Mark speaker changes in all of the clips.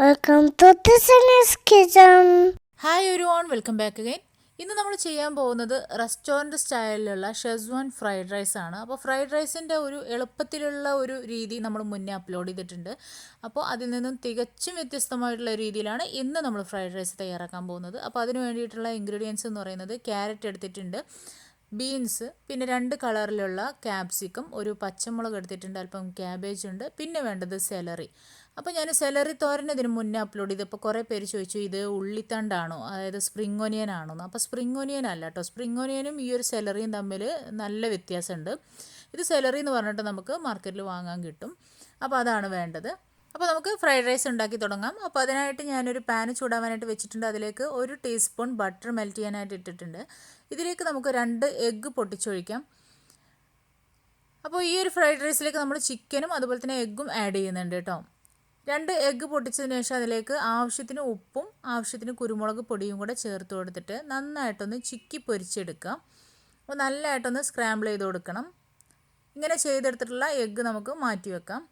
Speaker 1: Welcome to Thasni's kitchen.
Speaker 2: Hi everyone, welcome back again. ഇന്ന് നമ്മൾ ചെയ്യാൻ പോകുന്നത് റെസ്റ്റോറൻറ്റ് സ്റ്റൈലിലുള്ള ഷെസ്വാൻ ഫ്രൈഡ് റൈസ് ആണ്. അപ്പോൾ ഫ്രൈഡ് റൈസിൻ്റെ ഒരു എളുപ്പത്തിലുള്ള ഒരു രീതി നമ്മൾ മുന്നേ അപ്ലോഡ് ചെയ്തിട്ടുണ്ട്. അപ്പോൾ അതിൽ നിന്നും തികച്ചും വ്യത്യസ്തമായിട്ടുള്ള രീതിയിലാണ് ഇന്ന് നമ്മൾ ഫ്രൈഡ് റൈസ് തയ്യാറാക്കാൻ പോകുന്നത്. അപ്പോൾ അതിന് വേണ്ടിയിട്ടുള്ള ഇൻഗ്രീഡിയൻസ് എന്ന് പറയുന്നത് ക്യാരറ്റ് എടുത്തിട്ടുണ്ട്, ബീൻസ്, പിന്നെ 2 കളറിലുള്ള ക്യാപ്സിക്കം, ഒരു പച്ചമുളക് എടുത്തിട്ടുണ്ട്, അല്പം ക്യാബേജ് ഉണ്ട്, പിന്നെ വേണ്ടത് സെലറി. അപ്പോൾ ഞാൻ സെലറി തോരൻ ഇതിന് മുന്നേ അപ്ലോഡ് ചെയ്തപ്പോൾ കുറേ പേര് ചോദിച്ചു ഇത് ഉള്ളിത്തണ്ടാണോ, അതായത് സ്പ്രിംഗ് ഒനിയൻ ആണോ. അപ്പോൾ സ്പ്രിംഗ് ഒനിയൻ അല്ല കേട്ടോ. സ്പ്രിംഗ് ഒനിയനും ഈ ഒരു സെലറിയും തമ്മിൽ നല്ല വ്യത്യാസമുണ്ട്. ഇത് സെലറി എന്ന് പറഞ്ഞിട്ട് നമുക്ക് മാർക്കറ്റിൽ വാങ്ങാൻ കിട്ടും. അപ്പോൾ അതാണ് വേണ്ടത്. അപ്പോൾ നമുക്ക് ഫ്രൈഡ് റൈസ് ഉണ്ടാക്കി തുടങ്ങാം. അപ്പോൾ അതിനായിട്ട് ഞാനൊരു പാൻ ചൂടാവാനായിട്ട് വെച്ചിട്ടുണ്ട്. അതിലേക്ക് 1 ടീസ്പൂൺ ബട്ടർ മെൽറ്റ് ചെയ്യാനായിട്ട് ഇട്ടിട്ടുണ്ട്. ഇതിലേക്ക് നമുക്ക് 2 എഗ്ഗ് പൊട്ടിച്ചൊഴിക്കാം. അപ്പോൾ ഈ ഒരു ഫ്രൈഡ് റൈസിലേക്ക് നമ്മൾ ചിക്കനും അതുപോലെ തന്നെ എഗ്ഗും ആഡ് ചെയ്യുന്നുണ്ട് കേട്ടോ. 2 എഗ്ഗ് പൊട്ടിച്ചതിന് ശേഷം അതിലേക്ക് ആവശ്യത്തിന് ഉപ്പും ആവശ്യത്തിന് കുരുമുളക് പൊടിയും കൂടെ ചേർത്ത് കൊടുത്തിട്ട് നന്നായിട്ടൊന്ന് ചിക്കി പൊരിച്ചെടുക്കാം. അപ്പോൾ നല്ലതായിട്ടൊന്ന് സ്ക്രാമ്പിൾ ചെയ്ത് കൊടുക്കണം. ഇങ്ങനെ ചെയ്തെടുത്തിട്ടുള്ള എഗ്ഗ് നമുക്ക് മാറ്റി വെക്കാം.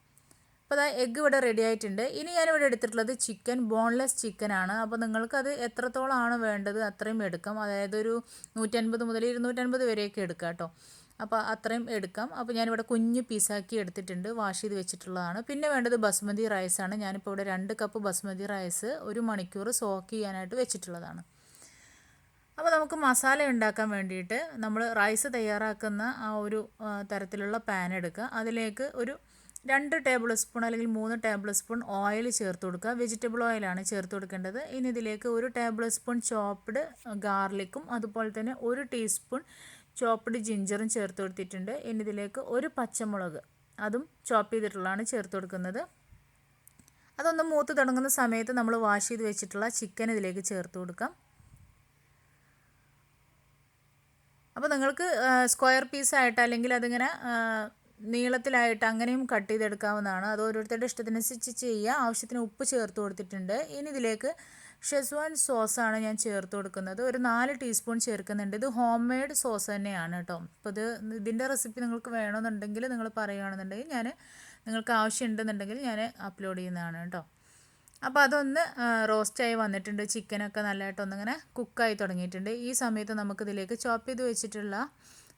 Speaker 2: അപ്പോൾ അതാ എഗ്ഗ് ഇവിടെ റെഡി ആയിട്ടുണ്ട്. ഇനി ഞാനിവിടെ എടുത്തിട്ടുള്ളത് ചിക്കൻ, ബോൺലെസ് ചിക്കനാണ്. അപ്പോൾ നിങ്ങൾക്കത് എത്രത്തോളമാണ് വേണ്ടത് അത്രയും എടുക്കാം. അതായത് ഒരു 150 മുതൽ 250 വരെയൊക്കെ എടുക്കാം കേട്ടോ. അപ്പോൾ അത്രയും എടുക്കാം. അപ്പോൾ ഞാനിവിടെ കുഞ്ഞ് പീസാക്കി എടുത്തിട്ടുണ്ട്, വാഷ് ചെയ്ത് വെച്ചിട്ടുള്ളതാണ്. പിന്നെ വേണ്ടത് ബസ്മതി റൈസാണ്. ഞാനിപ്പോൾ ഇവിടെ 2 കപ്പ് ബസ്മതി റൈസ് 1 മണിക്കൂർ സോക്ക് ചെയ്യാനായിട്ട് വെച്ചിട്ടുള്ളതാണ്. അപ്പോൾ നമുക്ക് മസാല ഉണ്ടാക്കാൻ വേണ്ടിയിട്ട് നമ്മൾ റൈസ് തയ്യാറാക്കുന്ന ആ ഒരു തരത്തിലുള്ള പാൻ എടുക്കുക. അതിലേക്ക് ഒരു 2 ടേബിൾ സ്പൂൺ അല്ലെങ്കിൽ 3 ടേബിൾ സ്പൂൺ ഓയിൽ ചേർത്ത് കൊടുക്കുക. വെജിറ്റബിൾ ഓയിലാണ് ചേർത്ത് കൊടുക്കേണ്ടത്. ഇനി ഇതിലേക്ക് 1 ടേബിൾ സ്പൂൺ ചോപ്പ്ഡ് ഗാർലിക്കും അതുപോലെ തന്നെ 1 ടീസ്പൂൺ ചോപ്പ്ഡ് ജിഞ്ചറും ചേർത്ത് കൊടുത്തിട്ടുണ്ട്. ഇനി ഇതിലേക്ക് 1 പച്ചമുളക്, അതും ചോപ്പ് ചെയ്തിട്ടുള്ളതാണ് ചേർത്ത് കൊടുക്കുന്നത്. അതൊന്ന് മൂത്ത് തുടങ്ങുന്ന സമയത്ത് നമ്മൾ വാഷ് ചെയ്ത് വെച്ചിട്ടുള്ള ചിക്കൻ ഇതിലേക്ക് ചേർത്ത് കൊടുക്കാം. അപ്പോൾ നിങ്ങൾക്ക് സ്ക്വയർ പീസായിട്ട് അല്ലെങ്കിൽ അതിങ്ങനെ നീളത്തിലായിട്ട് അങ്ങനെയും കട്ട് ചെയ്തെടുക്കാവുന്നതാണ്. അത് ഓരോരുത്തരുടെ ഇഷ്ടത്തിനനുസരിച്ച് ചെയ്യുക. ആവശ്യത്തിന് ഉപ്പ് ചേർത്ത് കൊടുത്തിട്ടുണ്ട്. ഇനി ഇതിലേക്ക് ഷെസ്വാൻ സോസാണ് ഞാൻ ചേർത്ത് കൊടുക്കുന്നത്. ഒരു 4 ടീസ്പൂൺ ചേർക്കുന്നുണ്ട്. ഇത് ഹോം മെയ്ഡ് സോസ് തന്നെയാണ് കേട്ടോ. അപ്പോൾ ഇതിൻ്റെ റെസിപ്പി നിങ്ങൾക്ക് വേണമെന്നുണ്ടെങ്കിൽ നിങ്ങൾ പറയുകയാണെന്നുണ്ടെങ്കിൽ നിങ്ങൾക്ക് ആവശ്യമുണ്ടെന്നുണ്ടെങ്കിൽ ഞാൻ അപ്ലോഡ് ചെയ്യുന്നതാണ് കേട്ടോ. അപ്പോൾ അതൊന്ന് റോസ്റ്റായി വന്നിട്ടുണ്ട്. ചിക്കനൊക്കെ നല്ലതായിട്ടൊന്നിങ്ങനെ കുക്കായി തുടങ്ങിയിട്ടുണ്ട്. ഈ സമയത്ത് നമുക്കിതിലേക്ക് ചോപ്പ് ചെയ്ത് വെച്ചിട്ടുള്ള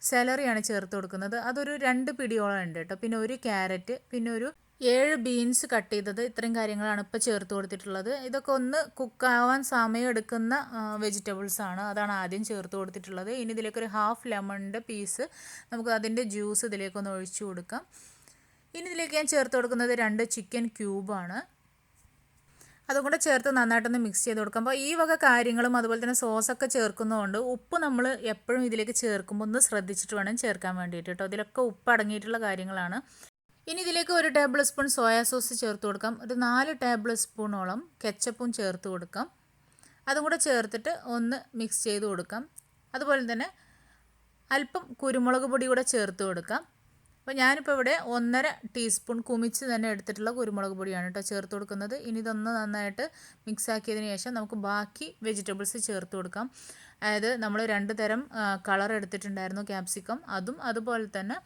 Speaker 2: സെലറിയാണ് ചേർത്ത് കൊടുക്കുന്നത്. അതൊരു 2 പിടിയോളം ഉണ്ട് കേട്ടോ. പിന്നെ 1 ക്യാരറ്റ്, പിന്നെ ഒരു 7 ബീൻസ് കട്ട് ചെയ്തത്. ഇത്രയും കാര്യങ്ങളാണ് ഇപ്പോൾ ചേർത്ത് കൊടുത്തിട്ടുള്ളത്. ഇതൊക്കെ ഒന്ന് കുക്കാവാൻ സമയം എടുക്കുന്ന വെജിറ്റബിൾസ് ആണ്. അതാണ് ആദ്യം ചേർത്ത് കൊടുത്തിട്ടുള്ളത്. ഇനി ഇതിലേക്ക് ഒരു ഹാഫ് ലെമണിൻ്റെ പീസ്, നമുക്ക് അതിൻ്റെ ജ്യൂസ് ഇതിലേക്കൊന്ന് ഒഴിച്ചു കൊടുക്കാം. ഇനി ഇതിലേക്ക് ഞാൻ ചേർത്ത് കൊടുക്കുന്നത് 2 ചിക്കൻ ക്യൂബാണ്. അതും കൂടെ ചേർത്ത് നന്നായിട്ടൊന്ന് മിക്സ് ചെയ്ത് കൊടുക്കാം. അപ്പോൾ ഈ വക കാര്യങ്ങളും അതുപോലെ തന്നെ സോസൊക്കെ ചേർക്കുന്നതുകൊണ്ട് ഉപ്പ് നമ്മൾ എപ്പോഴും ഇതിലേക്ക് ചേർക്കുമ്പോൾ ഒന്ന് ശ്രദ്ധിച്ചിട്ട് വേണം ചേർക്കാൻ വേണ്ടിയിട്ട് കേട്ടോ. ഇതിലൊക്കെ ഉപ്പ് അടങ്ങിയിട്ടുള്ള കാര്യങ്ങളാണ്. ഇനി ഇതിലേക്ക് 1 ടേബിൾ സ്പൂൺ സോയാ സോസ് ചേർത്ത് കൊടുക്കാം. ഒരു 4 ടേബിൾ സ്പൂണോളം കെച്ചപ്പും ചേർത്ത് കൊടുക്കാം. അതും കൂടെ ചേർത്തിട്ട് ഒന്ന് മിക്സ് ചെയ്ത് കൊടുക്കാം. അതുപോലെ തന്നെ അല്പം കുരുമുളക് പൊടി കൂടെ ചേർത്ത് കൊടുക്കാം. അപ്പോൾ ഞാനിപ്പോൾ ഇവിടെ 1.5 ടീസ്പൂൺ കുമിച്ച് തന്നെ എടുത്തിട്ടുള്ള കുരുമുളക് പൊടിയാണ് കേട്ടോ ചേർത്ത് കൊടുക്കുന്നത്. ഇനി ഇതൊന്ന് നന്നായിട്ട് മിക്സ് ആക്കിയതിന് ശേഷം നമുക്ക് ബാക്കി വെജിറ്റബിൾസ് ചേർത്ത് കൊടുക്കാം. അതായത് നമ്മൾ 2 തരം കളർ എടുത്തിട്ടുണ്ടായിരുന്നു, ക്യാപ്സിക്കം, അതും അതുപോലെ തന്നെ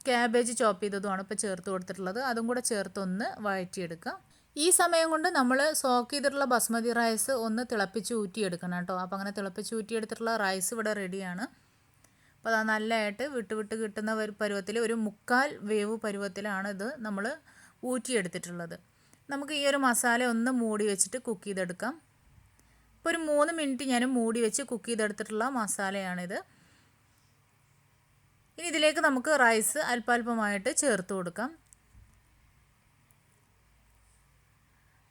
Speaker 2: ക്യാബേജ് ചോപ്പ് ചെയ്തതുമാണ് ഇപ്പോൾ ചേർത്ത് കൊടുത്തിട്ടുള്ളത്. അതും കൂടെ ചേർത്തൊന്ന് വഴറ്റിയെടുക്കാം. ഈ സമയം കൊണ്ട് നമ്മൾ സോക്ക് ചെയ്തിട്ടുള്ള ബസ്മതി റൈസ് ഒന്ന് തിളപ്പിച്ച് ഊറ്റിയെടുക്കണം കേട്ടോ. അപ്പോൾ അങ്ങനെ തിളപ്പിച്ച് ഊറ്റിയെടുത്തിട്ടുള്ള റൈസ് ഇവിടെ റെഡിയാണ്. അപ്പോൾ അത് നല്ലതായിട്ട് വിട്ട് കിട്ടുന്ന ഒരു പരുവത്തിൽ, ഒരു 1/4 വേവ് പരുവത്തിലാണ് ഇത് നമ്മൾ ഊറ്റിയെടുത്തിട്ടുള്ളത്. നമുക്ക് ഈ ഒരു മസാല ഒന്ന് മൂടി വെച്ചിട്ട് കുക്ക് ചെയ്തെടുക്കാം. ഇപ്പോൾ ഒരു 3 മിനിറ്റ് ഞാൻ മൂടി വെച്ച് കുക്ക് ചെയ്തെടുത്തിട്ടുള്ള മസാലയാണിത്. ഇനി ഇതിലേക്ക് നമുക്ക് റൈസ് അല്പാൽപമായിട്ട് ചേർത്ത് കൊടുക്കാം.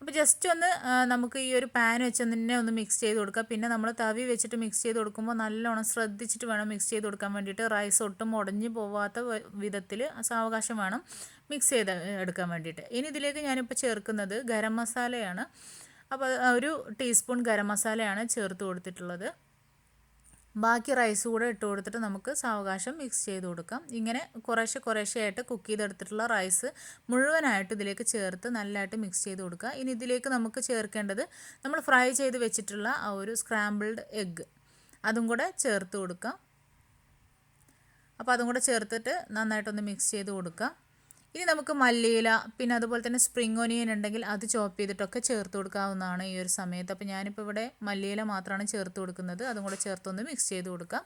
Speaker 2: അപ്പോൾ ജസ്റ്റ് ഒന്ന് നമുക്ക് ഈ ഒരു പാൻ വെച്ച് തന്നെ ഒന്ന് മിക്സ് ചെയ്ത് കൊടുക്കുക. പിന്നെ നമ്മൾ തവി വെച്ചിട്ട് മിക്സ് ചെയ്ത് കൊടുക്കുമ്പോൾ നല്ലോണം ശ്രദ്ധിച്ചിട്ട് വേണം മിക്സ് ചെയ്ത് കൊടുക്കാൻ വേണ്ടിയിട്ട്. റൈസ് ഒട്ടും ഉടഞ്ഞു പോവാത്ത വിധത്തിൽ സാവകാശം വേണം മിക്സ് ചെയ്ത് എടുക്കാൻ വേണ്ടിയിട്ട്. ഇനി ഇതിലേക്ക് ഞാനിപ്പോൾ ചേർക്കുന്നത് ഗരം മസാലയാണ്. അപ്പോൾ 1 ടീസ്പൂൺ ഗരം മസാലയാണ് ചേർത്ത് കൊടുത്തിട്ടുള്ളത്. ബാക്കി റൈസ് കൂടെ ഇട്ട് കൊടുത്തിട്ട് നമുക്ക് സാവകാശം മിക്സ് ചെയ്ത് കൊടുക്കാം. ഇങ്ങനെ കുറേശ്ശെയായിട്ട് കുക്ക് ചെയ്തെടുത്തിട്ടുള്ള റൈസ് മുഴുവനായിട്ട് ഇതിലേക്ക് ചേർത്ത് നല്ലതായിട്ട് മിക്സ് ചെയ്ത് കൊടുക്കുക. ഇനി ഇതിലേക്ക് നമുക്ക് ചേർക്കേണ്ടത് നമ്മൾ ഫ്രൈ ചെയ്ത് വെച്ചിട്ടുള്ള ആ ഒരു സ്ക്രാമ്പിൾഡ് എഗ്ഗ്, അതും കൂടെ ചേർത്ത് കൊടുക്കാം. അപ്പോൾ അതും കൂടെ ചേർത്തിട്ട് നന്നായിട്ടൊന്ന് മിക്സ് ചെയ്ത് കൊടുക്കുക. ഇനി നമുക്ക് മല്ലിയില പിന്നെ അതുപോലെ തന്നെ സ്പ്രിംഗ് ഒനിയൻ ഉണ്ടെങ്കിൽ അത് ചോപ്പ് ചെയ്തിട്ടൊക്കെ ചേർത്ത് കൊടുക്കാവുന്നതാണ് ഈ ഒരു സമയത്ത്. അപ്പോൾ ഞാനിപ്പോൾ ഇവിടെ മല്ലിയില മാത്രമാണ് ചേർത്ത് കൊടുക്കുന്നത്. അതും കൂടെ ചേർത്തൊന്ന് മിക്സ് ചെയ്ത് കൊടുക്കാം.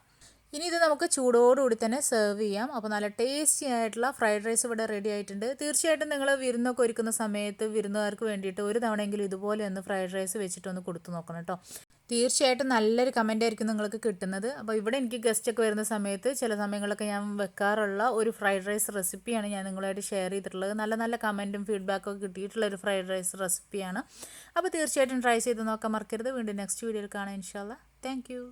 Speaker 2: ഇനി ഇത് നമുക്ക് ചൂടോടുകൂടി തന്നെ സെർവ് ചെയ്യാം. അപ്പോൾ നല്ല ടേസ്റ്റി ആയിട്ടുള്ള ഫ്രൈഡ് റൈസ് ഇവിടെ റെഡി ആയിട്ടുണ്ട്. തീർച്ചയായിട്ടും നിങ്ങൾ വിരുന്നൊക്കെ ഒരുക്കുന്ന സമയത്ത് വിരുന്നുകാർക്ക് വേണ്ടിയിട്ട് ഒരു തവണയെങ്കിലും ഇതുപോലെ ഒന്ന് ഫ്രൈഡ് റൈസ് വെച്ചിട്ടൊന്ന് കൊടുത്തു നോക്കണം കേട്ടോ. തീർച്ചയായിട്ടും നല്ലൊരു കമൻ്റ് ആയിരിക്കും നിങ്ങൾക്ക് കിട്ടുന്നത്. അപ്പോൾ ഇവിടെ എനിക്ക് ഗസ്റ്റൊക്കെ വരുന്ന സമയത്ത് ചില സമയങ്ങളിലൊക്കെ ഞാൻ വെക്കാറുള്ള ഒരു ഫ്രൈഡ് റൈസ് റെസിപ്പിയാണ് ഞാൻ നിങ്ങളായിട്ട് ഷെയർ ചെയ്തിട്ടുള്ളത്. നല്ല നല്ല കമൻറ്റും ഫീഡ്ബാക്കും ഒക്കെ കിട്ടിയിട്ടുള്ള ഒരു ഫ്രൈഡ് റൈസ് റെസിപ്പിയാണ്. അപ്പോൾ തീർച്ചയായിട്ടും ട്രൈ ചെയ്ത് നോക്കാൻ മറക്കരുത്. വീണ്ടും നെക്സ്റ്റ് വീഡിയോയിൽ കാണാം ഇൻഷാ അല്ലാ. Thank you.